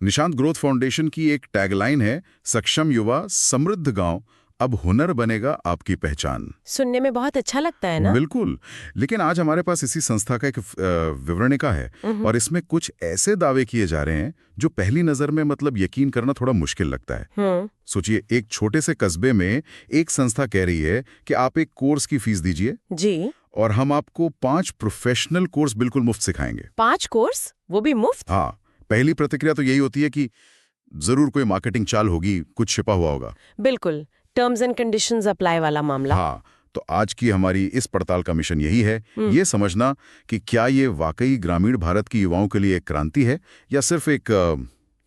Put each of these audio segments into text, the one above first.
Nishant growth foundation की एक tagline है, सक्षम युवा समृद्ध गांव, अब हुनर बनेगा आपकी पहचान। सुनने में बहुत अच्छा लगता है ना? बिल्कुल। लेकिन आज हमारे पास इसी संस्था का एक विवरणिका है और इसमें कुछ ऐसे दावे किए जा रहे हैं जो पहली नजर में मतलब यकीन करना थोड़ा मुश्किल लगता है। सोचिए, एक छोटे से कस्बे में एक संस्था कह रही है कि आप एक कोर्स की फीस दीजिए जी, और हम आपको 5 प्रोफेशनल कोर्स बिल्कुल मुफ्त सिखाएंगे। 5 कोर्स, वो भी मुफ्त? हाँ, पहली प्रतिक्रिया तो यही होती है कि जरूर कोई मार्केटिंग चाल होगी, कुछ छिपा हुआ होगा। बिल्कुल, टर्म्स एंड कंडीशंस अप्लाई वाला मामला। हाँ, तो आज की हमारी इस पड़ताल का मिशन यही है, ये समझना कि क्या ये वाकई ग्रामीण भारत की युवाओं के लिए एक क्रांति है या सिर्फ एक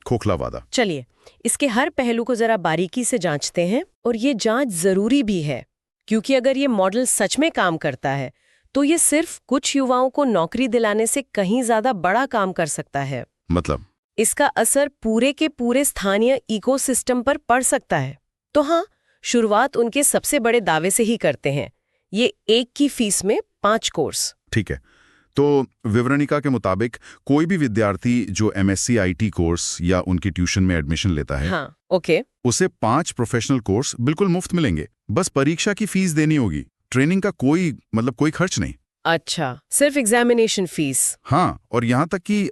खोखला वादा। चलिए, इसके हर पहलू को जरा बारीकी से जांचते हैं, और ये जांच जरूरी भी है, क्योंकि अगर ये मॉडल सच में काम करता है तो ये सिर्फ कुछ युवाओं को नौकरी दिलाने से कहीं ज्यादा बड़ा काम कर सकता है। मतलब इसका असर पूरे के पूरे स्थानीय इकोसिस्टम पर पड़ सकता है। तो हाँ, शुरुआत उनके सबसे बड़े दावे से ही करते हैं, ये एक की फीस में 5 कोर्स। ठीक है, तो विवरणिका के मुताबिक कोई भी विद्यार्थी जो MSc IT कोर्स या उनकी ट्यूशन में एडमिशन लेता है, हाँ, ओके, उसे 5 प्रोफेशनल कोर्स बिल्कुल मुफ्त मिलेंगे। बस परीक्षा की फीस देनी होगी, ट्रेनिंग का कोई खर्च नहीं। अच्छा, सिर्फ एग्जामिनेशन फीस? हाँ, और यहाँ तक कि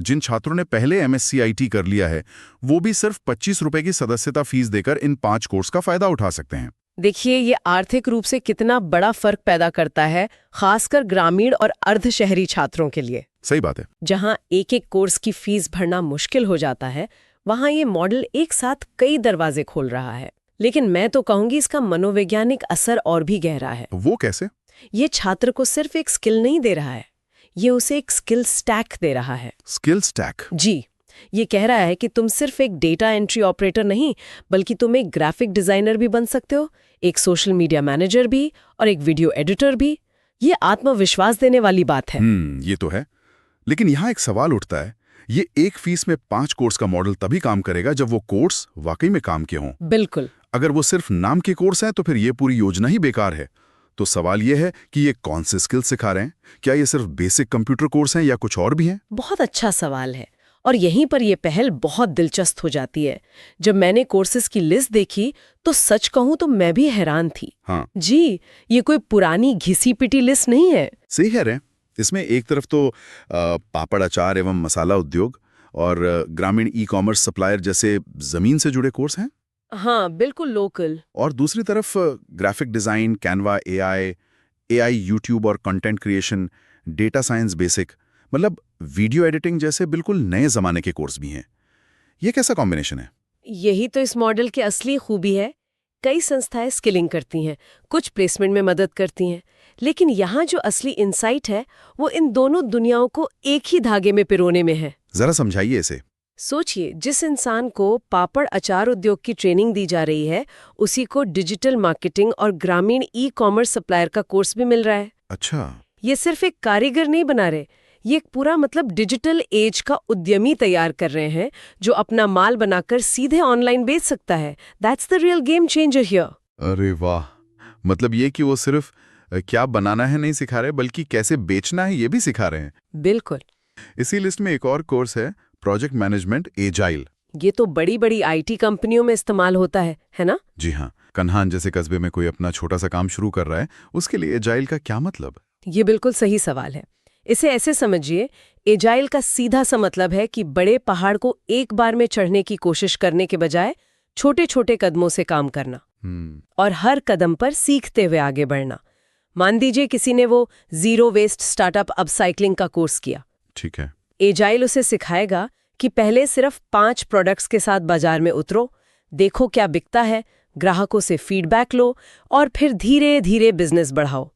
जिन छात्रों ने पहले MSc IT कर लिया है, वो भी सिर्फ 25 रुपए की सदस्यता फीस देकर इन 5 कोर्स का फायदा उठा सकते हैं। देखिए, ये आर्थिक रूप से कितना बड़ा फर्क पैदा करता है, खासकर ग्रामीण और अर्ध शहरी छात्रों के लिए। सही बात है। जहाँ एक एक कोर्स की फीस भरना मुश्किल हो जाता है, वहाँ ये मॉडल एक साथ कई दरवाजे खोल रहा है। लेकिन मैं तो कहूंगी इसका मनोवैज्ञानिक असर और भी गहरा है। वो कैसे? ये छात्र को सिर्फ एक स्किल नहीं दे रहा है, ये उसे एक स्किल स्टैक दे रहा है। Skill stack? जी, ये कह रहा है कि तुम सिर्फ एक डेटा एंट्री ऑपरेटर नहीं, बल्कि तुम एक ग्राफिक डिजाइनर भी बन सकते हो, एक सोशल मीडिया मैनेजर भी, और एक वीडियो एडिटर भी। ये आत्मविश्वास देने वाली बात है। ये तो है। लेकिन यहाँ एक सवाल उठता है, ये एक फीस में 5 कोर्स का मॉडल तभी काम करेगा जब वो कोर्स वाकई में काम के हों। बिल्कुल। अगर वो सिर्फ नाम के कोर्स हैं तो फिर ये पूरी योजना ही बेकार है। तो सवाल ये है कि ये कौन से स्किल सिखा रहे हैं? क्या ये सिर्फ बेसिक कंप्यूटर कोर्स हैं या कुछ और भी हैं? बहुत अच्छा सवाल है, और यहीं पर यह पहल बहुत दिलचस्प हो जाती है। जब मैंने कोर्सेज की लिस्ट देखी तो सच कहूं तो मैं भी हैरान थी। हाँ जी, ये कोई पुरानी घिसी पिटी लिस्ट नहीं है। सही कह रहे हैं। इसमें एक तरफ तो पापड़ अचार एवं मसाला उद्योग और ग्रामीण ई-कॉमर्स सप्लायर जैसे जमीन से जुड़े कोर्स हैं। हाँ, बिल्कुल लोकल। और दूसरी तरफ graphic design, Canva, AI, YouTube और content creation, data science basic, मतलब वीडियो एडिटिंग जैसे बिल्कुल नए जमाने के कोर्स भी हैं। ये कैसा कॉम्बिनेशन है? यही तो इस मॉडल की असली खूबी है। कई संस्थाएं स्किलिंग करती हैं, कुछ प्लेसमेंट में मदद करती हैं, लेकिन यहाँ जो असली इंसाइट है वो इन दोनों दुनियाओं को एक ही धागे में पिरोने में है। जरा समझाइए इसे। सोचिए, जिस इंसान को पापड़ अचार उद्योग की ट्रेनिंग दी जा रही है, उसी को डिजिटल मार्केटिंग और ग्रामीण ई-कॉमर्स सप्लायर का कोर्स भी मिल रहा है। अच्छा, ये सिर्फ एक कारीगर नहीं बना रहे, ये एक पूरा डिजिटल एज का उद्यमी तैयार कर रहे हैं, जो अपना माल बनाकर सीधे ऑनलाइन बेच सकता है। That's the real game changer here. अरे वाह, मतलब ये कि वो सिर्फ क्या बनाना है नहीं सिखा रहे, बल्कि कैसे बेचना है ये भी सिखा रहे हैं। बिल्कुल। इसी लिस्ट में एक और कोर्स है, प्रोजेक्ट मैनेजमेंट एजाइल। ये तो बड़ी बड़ी IT कंपनियों में इस्तेमाल होता है ना? जी हाँ, कन्हान जैसे कस्बे में कोई अपना छोटा सा काम शुरू कर रहा है, उसके लिए एजाइल का क्या मतलब? ये बिल्कुल सही सवाल है। इसे ऐसे समझिए, एजाइल का सीधा सा मतलब है कि बड़े पहाड़ को एक बार में चढ़ने की कोशिश करने के बजाय छोटे छोटे कदमों से काम करना और हर कदम पर सीखते हुए आगे बढ़ना। मान दीजिए किसी ने वो जीरो वेस्ट स्टार्टअप अपसाइक्लिंग का कोर्स किया। ठीक है। एजाइल उसे सिखाएगा कि पहले सिर्फ 5 प्रोडक्ट्स के साथ बाजार में उतरो, देखो क्या बिकता है, ग्राहकों से फीडबैक लो और फिर धीरे धीरे बिजनेस बढ़ाओ।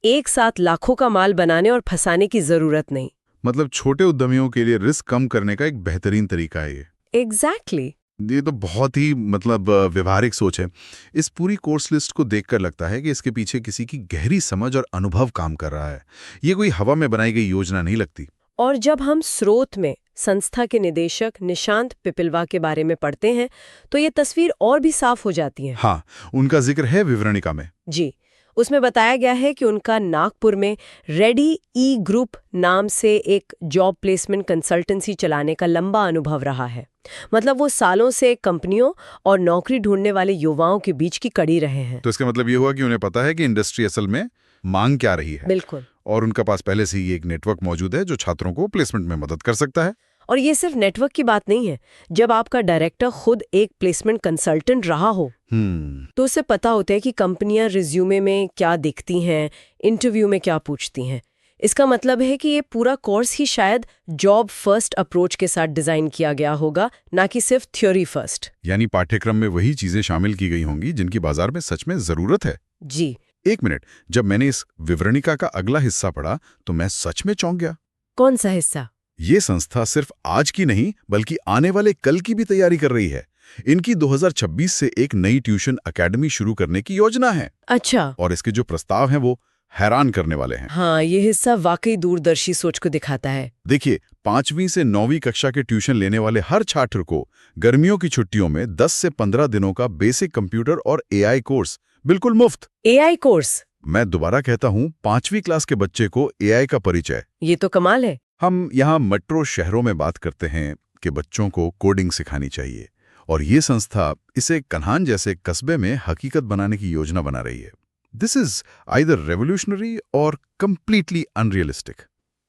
एक साथ लाखों का माल बनाने और फंसाने की जरूरत नहीं। मतलब छोटे उद्यमियों के लिए रिस्क कम करने का एक बेहतरीन तरीका है ये। एग्जैक्टली। ये तो बहुत ही व्यवहारिक सोच है। इस पूरी कोर्स लिस्ट को देखकर लगता है कि इसके पीछे किसी की गहरी समझ और अनुभव काम कर रहा है। ये कोई हवा में बनाई गई योजना नहीं लगती। और जब हम स्रोत में संस्था के निदेशक निशांत पिपलवा के बारे में पढ़ते हैं तो ये तस्वीर और भी साफ हो जाती है। हाँ, उनका जिक्र है विवरणिका में। जी, उसमें बताया गया है कि उनका नागपुर में रेडी ई ग्रुप नाम से एक जॉब प्लेसमेंट कंसल्टेंसी चलाने का लंबा अनुभव रहा है। मतलब वो सालों से कंपनियों और नौकरी ढूंढने वाले युवाओं के बीच की कड़ी रहे हैं। तो इसका मतलब ये हुआ कि उन्हें पता है कि इंडस्ट्री असल में मांग क्या रही है। बिल्कुल। और उनका पास पहले से ही एक नेटवर्क मौजूद है जो छात्रों को प्लेसमेंट में मदद कर सकता है। और ये सिर्फ नेटवर्क की बात नहीं है। जब आपका डायरेक्टर खुद एक प्लेसमेंट कंसल्टेंट रहा हो तो उसे पता होता है कि कंपनियां रिज्यूमे में क्या देखती हैं, इंटरव्यू में क्या पूछती हैं। इसका मतलब है कि ये पूरा कोर्स ही शायद जॉब फर्स्ट अप्रोच के साथ डिजाइन किया गया होगा, ना कि सिर्फ थ्योरी फर्स्ट। यानी पाठ्यक्रम में वही चीजें शामिल की गई होंगी जिनकी बाजार में सच में जरूरत है। जी। एक मिनट, जब मैंने इस विवरणिका का अगला हिस्सा पढ़ा तो मैं सच में चौंक गया। कौन सा हिस्सा? ये संस्था सिर्फ आज की नहीं बल्कि आने वाले कल की भी तैयारी कर रही है। इनकी 2026 से एक नई ट्यूशन एकेडमी शुरू करने की योजना है। अच्छा। और इसके जो प्रस्ताव हैं वो हैरान करने वाले हैं। हाँ, ये हिस्सा वाकई दूरदर्शी सोच को दिखाता है। देखिए, 5वीं से 9वीं कक्षा के ट्यूशन लेने वाले हर छात्र को गर्मियों की छुट्टियों में 10 से 15 दिनों का बेसिक कंप्यूटर और एआई कोर्स बिल्कुल मुफ्त। AI course? मैं दोबारा कहता हूँ, 5वीं क्लास के बच्चे को एआई का परिचय। ये तो कमाल है। हम यहाँ मेट्रो शहरों में बात करते हैं कि बच्चों को कोडिंग सिखानी चाहिए, और ये संस्था इसे कन्हान जैसे कस्बे में हकीकत बनाने की योजना बना रही है। दिस इज आइदर रेवोल्यूशनरी और कंप्लीटली अनरियलिस्टिक।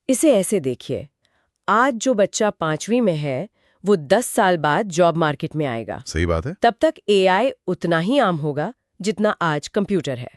इसे ऐसे देखिए, आज जो बच्चा 5वीं में है वो 10 साल बाद जॉब मार्केट में आएगा। सही बात है। तब तक एआई उतना ही आम होगा जितना आज कंप्यूटर है।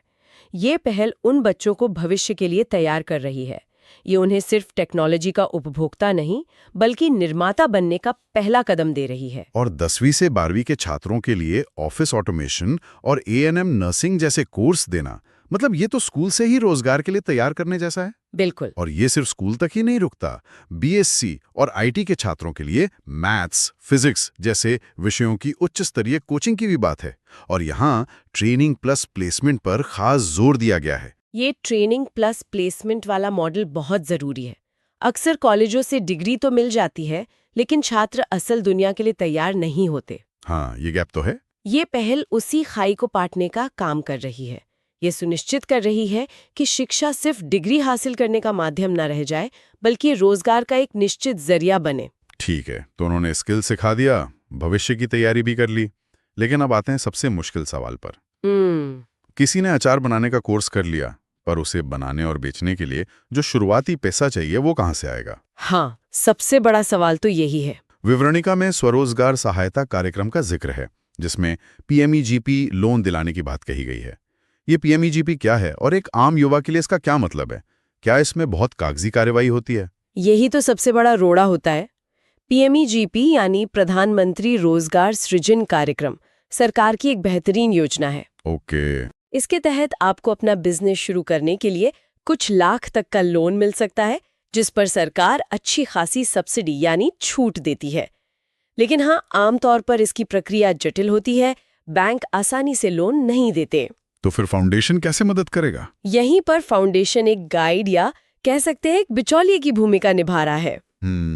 ये पहल उन बच्चों को भविष्य के लिए तैयार कर रही है। ये उन्हें सिर्फ टेक्नोलॉजी का उपभोक्ता नहीं बल्कि निर्माता बनने का पहला कदम दे रही है। और 10वीं से 12वीं के छात्रों के लिए ऑफिस ऑटोमेशन और एएनएम नर्सिंग जैसे कोर्स देना, मतलब ये तो स्कूल से ही रोजगार के लिए तैयार करने जैसा है। बिल्कुल। और ये सिर्फ स्कूल तक ही नहीं रुकता। बीएससी और आईटी के छात्रों के लिए मैथ्स, फिजिक्स जैसे विषयों की उच्च स्तरीय कोचिंग की भी बात है। और यहाँ ट्रेनिंग प्लस प्लेसमेंट पर खास जोर दिया गया है। ये ट्रेनिंग प्लस प्लेसमेंट वाला मॉडल बहुत जरूरी है। अक्सर कॉलेजों से डिग्री तो मिल जाती है, लेकिन छात्र असल दुनिया के लिए तैयार नहीं होते। हाँ, ये गैप तो है। ये पहल उसी खाई को पाटने का काम कर रही है। ये सुनिश्चित कर रही है कि शिक्षा सिर्फ डिग्री हासिल करने का माध्यम न रह जाए, बल्कि रोजगार का एक निश्चित जरिया बने। ठीक है, तो उन्होंने स्किल सिखा दिया, भविष्य की तैयारी भी कर ली, लेकिन अब आते हैं सबसे मुश्किल सवाल पर। किसी ने अचार बनाने का कोर्स कर लिया, पर उसे बनाने और बेचने के लिए जो शुरुआती पैसा चाहिए वो कहाँ से आएगा? हाँ, सबसे बड़ा सवाल तो यही है। विवरणिका में स्वरोजगार सहायता कार्यक्रम का जिक्र है, जिसमें पीएमईजीपी लोन दिलाने की बात कही गई है। ये पीएमईजीपी क्या है और एक आम युवा के लिए इसका क्या मतलब है? क्या इसमें बहुत कागजी कार्यवाही होती है? यही तो सबसे बड़ा रोड़ा होता है। पीएमईजीपी यानी प्रधानमंत्री रोजगार सृजन कार्यक्रम सरकार की एक बेहतरीन योजना है। ओके। इसके तहत आपको अपना बिजनेस शुरू करने के लिए कुछ लाख तक का लोन मिल सकता है, जिस पर सरकार अच्छी खासी सब्सिडी यानी छूट देती है। लेकिन हाँ, आमतौर पर इसकी प्रक्रिया जटिल होती है, बैंक आसानी से लोन नहीं देते। तो फिर फाउंडेशन कैसे मदद करेगा? यहीं पर फाउंडेशन एक गाइड या कह सकते हैं एक बिचौलिए की भूमिका निभा रहा है।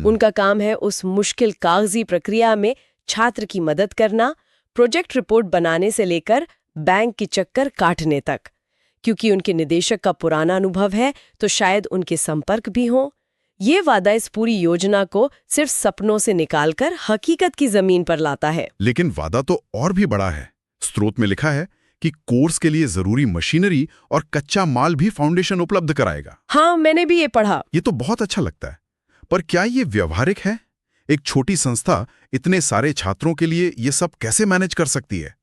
उनका काम है उस मुश्किल कागजी प्रक्रिया में छात्र की मदद करना, प्रोजेक्ट रिपोर्ट बनाने से लेकर बैंक की चक्कर काटने तक। क्योंकि उनके निदेशक का पुराना अनुभव है तो शायद उनके संपर्क भी हों। ये वादा इस पूरी योजना को सिर्फ सपनों से निकालकर हकीकत की जमीन पर लाता है। लेकिन वादा तो और भी बड़ा है। स्रोत में लिखा है कि कोर्स के लिए जरूरी मशीनरी और कच्चा माल भी फाउंडेशन उपलब्ध कराएगा। हाँ, मैंने भी ये पढ़ा। ये तो बहुत अच्छा लगता है, पर क्या ये व्यवहारिक है? एक छोटी संस्था इतने सारे छात्रों के लिए ये सब कैसे मैनेज कर सकती है?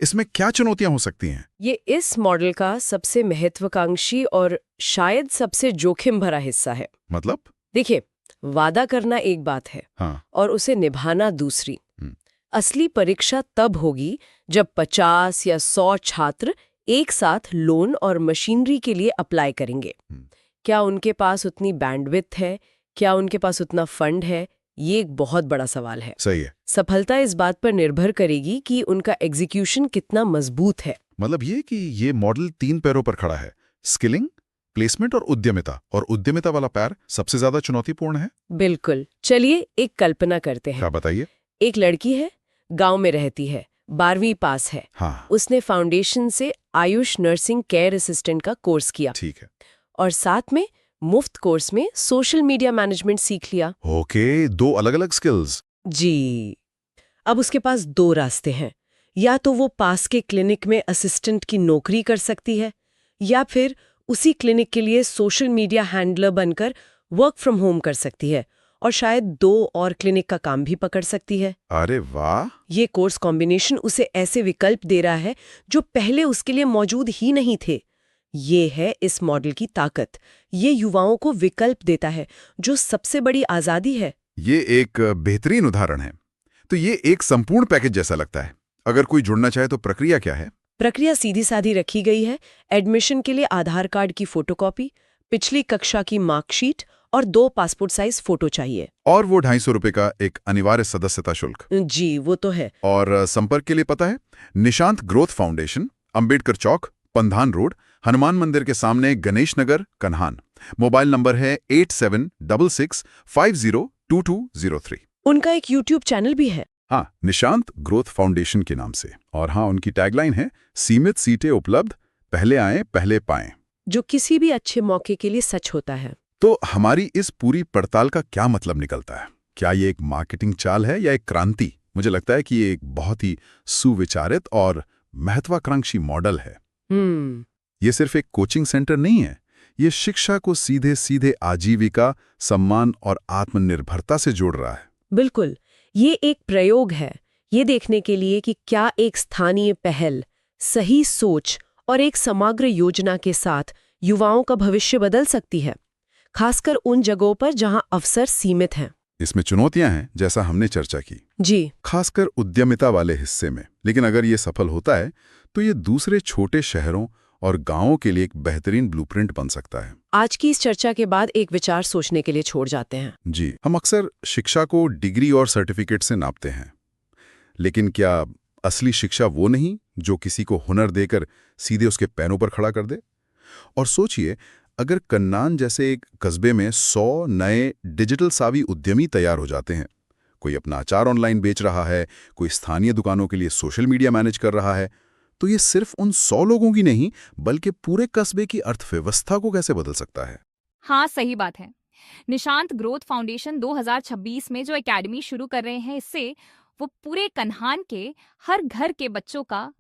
इसमें क्या चुनौतियां हो सकती हैं? ये इस मॉडल का सबसे महत्वाकांक्षी और शायद सबसे जोखिम भरा हिस्सा है। मतलब? देखिए, वादा करना एक बात है, हाँ, और उसे निभाना दूसरी। असली परीक्षा तब होगी जब 50 या 100 छात्र एक साथ लोन और मशीनरी के लिए अप्लाई करेंगे। क्या उनके पास उतनी बैंडविड्थ है? क्या उनके पास उतना फंड है? ये एक बहुत बड़ा सवाल है। सही है। सफलता इस बात पर निर्भर करेगी कि उनका एग्जीक्यूशन कितना मजबूत है। मतलब ये कि ये मॉडल 3 पैरों पर खड़ा है: स्किलिंग, प्लेसमेंट और उद्यमिता। और उद्यमिता वाला पैर सबसे ज्यादा चुनौतीपूर्ण है। बिल्कुल। चलिए एक कल्पना करते हैं। क्या बताइए? एक लड़की है, गांव में रहती है, 12वीं पास है। हाँ, उसने फाउंडेशन से आयुष नर्सिंग केयर असिस्टेंट का कोर्स किया ठीक है। और साथ में मुफ्त कोर्स में सोशल मीडिया मैनेजमेंट सीख लिया। ओके, 2 अलग-अलग स्किल्स। जी। अब उसके पास 2 रास्ते हैं। या तो वो पास के क्लिनिक में असिस्टेंट की नौकरी कर सकती है, या फिर उसी क्लिनिक के लिए सोशल मीडिया हैंडलर बनकर वर्क फ्रॉम होम कर सकती है और शायद 2 और क्लिनिक का काम भी पकड़ सकती है। अरे वाह! ये कोर्स कॉम्बिनेशन उसे ऐसे विकल्प दे रहा है जो पहले उसके लिए मौजूद ही नहीं थे। ये है इस मॉडल की ताकत। ये युवाओं को विकल्प देता है, जो सबसे बड़ी आज़ादी है। ये एक बेहतरीन उदाहरण है। तो ये एक संपूर्ण पैकेज जैसा लगता है। अगर कोई जुड़ना चाहे तो प्रक्रिया क्या है? प्रक्रिया सीधी-सादी रखी गई है। एडमिशन के लिए आधार कार्ड की फोटोकॉपी, पिछली कक्षा की मार्कशीट और 2 पासपोर्ट साइज फोटो चाहिए। और वो 250 रुपए का एक अनिवार्य सदस्यता शुल्क। जी, वो तो है। और संपर्क के लिए पता है? निशांत ग्रोथ फाउंडेशन, अंबेडकर चौक, पंधान रोड, हनुमान मंदिर के सामने, गणेश नगर, कन्हान। मोबाइल नंबर है 8766502203। उनका एक यूट्यूब चैनल भी है। हाँ, निशांत ग्रोथ फाउंडेशन के नाम से। और हाँ, उनकी टैगलाइन है, सीमित सीटें उपलब्ध, पहले आएं पहले पाएं। जो किसी भी अच्छे मौके के लिए सच होता है। तो हमारी इस पूरी पड़ताल का क्या मतलब निकलता है? क्या ये एक मार्केटिंग चाल है या एक क्रांति? मुझे लगता है कि ये एक बहुत ही सुविचारित और महत्वाकांक्षी मॉडल है। ये सिर्फ एक कोचिंग सेंटर नहीं है। ये शिक्षा को सीधे सीधे आजीविका, सम्मान और आत्मनिर्भरता से जोड़ रहा है। बिल्कुल। ये एक प्रयोग है, ये देखने के लिए कि क्या एक स्थानीय पहल, सही सोच और एक समग्र योजना के साथ युवाओं का भविष्य बदल सकती है, खासकर उन जगहों पर जहां अवसर सीमित हैं। इसमें चुनौतियां हैं, जैसा हमने चर्चा की, जी। खासकर उद्यमिता वाले हिस्से में। लेकिन अगर ये सफल होता है तो ये दूसरे छोटे शहरों और गांवों के लिए एक बेहतरीन ब्लूप्रिंट बन सकता है। आज की इस चर्चा के बाद एक विचार सोचने के लिए छोड़ जाते हैं। जी, हम अक्सर शिक्षा को डिग्री और सर्टिफिकेट से नापते हैं, लेकिन क्या असली शिक्षा वो नहीं जो किसी को हुनर देकर सीधे उसके पैरों पर खड़ा कर दे? और सोचिए, अगर कन्नान जैसे एक कस्बे में 100 नए डिजिटल सावी उद्यमी तैयार हो जाते हैं, कोई अपना अचार ऑनलाइन बेच रहा है, कोई स्थानीय दुकानों के लिए सोशल मीडिया मैनेज कर रहा है, तो ये सिर्फ उन 100 लोगों की नहीं बल्कि पूरे कस्बे की अर्थव्यवस्था को कैसे बदल सकता है। हाँ, सही बात है। निशांत ग्रोथ फाउंडेशन 2026 में जो एकेडमी शुरू कर रहे हैं, इससे वो पूरे कन्हान के हर घर के बच्चों का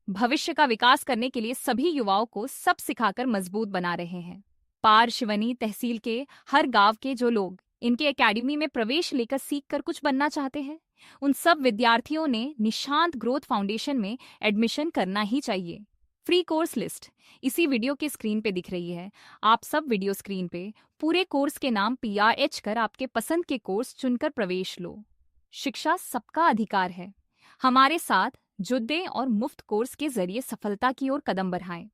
भविष्य का विकास करने के लिए सभी युवाओं को सब सिखाकर मजबूत बना रहे हैं। पार शिवनी तहसील के हर गांव के जो लोग इनके एकेडमी में प्रवेश लेकर सीख कर कुछ बनना चाहते हैं, उन सब विद्यार्थियों ने निशांत ग्रोथ फाउंडेशन में एडमिशन करना ही चाहिए। फ्री कोर्स लिस्ट इसी वीडियो के स्क्रीन पे दिख रही है। आप सब वीडियो स्क्रीन पे पूरे कोर्स के नाम PRH कर आपके पसंद के कोर्स चुनकर प्रवेश लो। शिक्षा सबका अधिकार है। हमारे साथ जुड़ें और मुफ्त कोर्स के जरिए सफलता की ओर कदम बढ़ाएं।